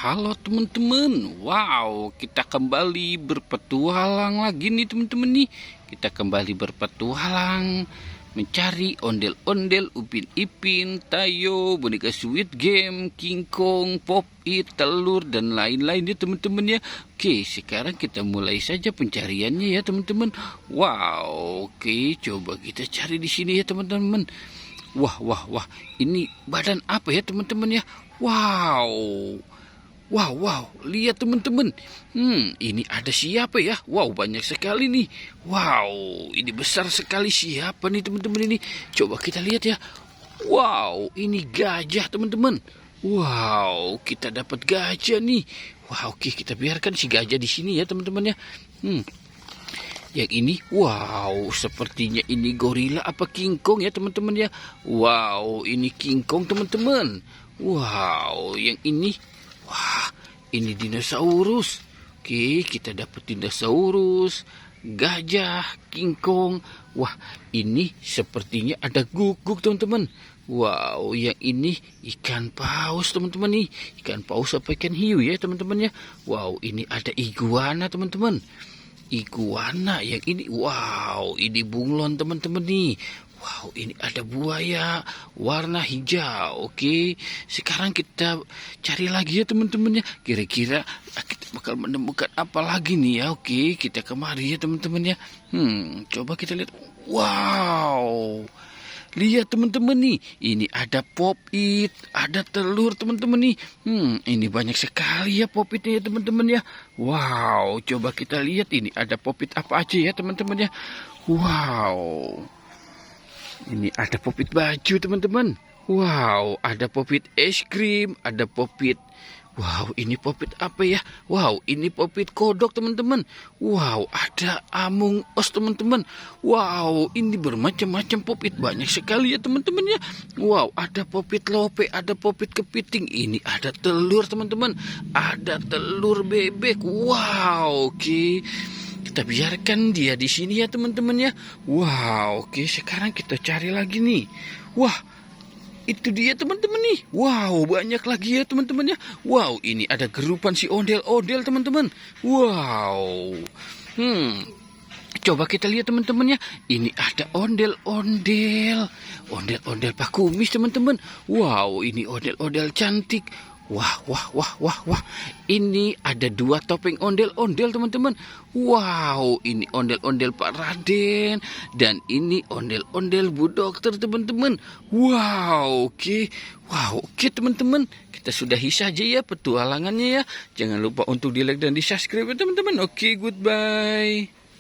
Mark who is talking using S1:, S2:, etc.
S1: Halo teman-teman. Wow, kita kembali berpetualang lagi nih teman-teman nih. Kita kembali berpetualang mencari ondel-ondel, Upin Ipin, Tayo, boneka Squid Game, King Kong, Pop It, telur dan lain-lain ya teman-teman ya. Oke, sekarang kita mulai saja pencariannya ya teman-teman. Wow, oke, coba kita cari di sini ya teman-teman. Wah, wah, wah, ini badan apa ya teman-teman ya? Wow, wow, wow, lihat teman-teman. Ini ada siapa ya? Wow, banyak sekali nih. Wow, ini besar sekali, siapa nih teman-teman ini? Coba kita lihat ya. Wow, ini gajah teman-teman. Wow, kita dapat gajah nih. Wow, oke, kita biarkan si gajah di sini ya teman-teman ya. Yang ini, wow, sepertinya ini gorila apa King Kong ya teman-teman ya. Wow, ini King Kong teman-teman. Wow, yang ini, wah, ini dinosaurus. Oke, kita dapat dinosaurus, gajah, King Kong. Wah, ini sepertinya ada guguk teman-teman. Wow, yang ini ikan paus teman-teman nih. Ikan paus apa ikan hiu ya teman-teman ya. Wow, ini ada iguana teman-teman. Iguana yang ini, wow, ini bunglon teman-teman nih. Wow, ini ada buaya warna hijau. Oke, sekarang kita cari lagi ya teman-teman ya. Kira-kira kita bakal menemukan apa lagi nih ya. Oke, kita kemari ya teman-teman ya. Coba kita lihat. Wow, lihat teman-teman nih, ini ada Pop It, ada telur teman-teman nih. Ini banyak sekali ya Pop Itnya ya teman-teman ya. Wow, coba kita lihat ini ada Pop It apa aja ya teman-teman ya. Wow, ini ada Pop It baju teman-teman. Wow, ada Pop It es krim, ada Pop It. Wow, ini Pop It apa ya? Wow, ini Pop It kodok teman-teman. Wow, ada Among Us teman-teman. Wow, ini bermacam-macam Pop It, banyak sekali ya teman-teman ya. Wow, ada Pop It lope, ada Pop It kepiting. Ini ada telur teman-teman. Ada telur bebek. Wow, oke. Kita biarkan dia di sini ya teman-teman ya. Wow, oke, sekarang kita cari lagi nih. Wah, itu dia teman-teman nih. Wow, banyak lagi ya teman-teman ya. Wow, ini ada gerupan si ondel-ondel teman-teman. Wow. Coba kita lihat teman-teman ya. Ini ada ondel-ondel. Ondel-ondel Pak Kumis teman-teman. Wow, ini ondel-ondel cantik. Wah, wah, wah, wah, wah. Ini ada 2 topeng ondel-ondel teman-teman. Wow, ini ondel-ondel Pak Raden. Dan ini ondel-ondel Bu Dokter teman-teman. Wow, oke. Wow, oke teman-teman. Kita sudahi saja ya petualangannya ya. Jangan lupa untuk di like dan di subscribe ya teman-teman. Oke, goodbye.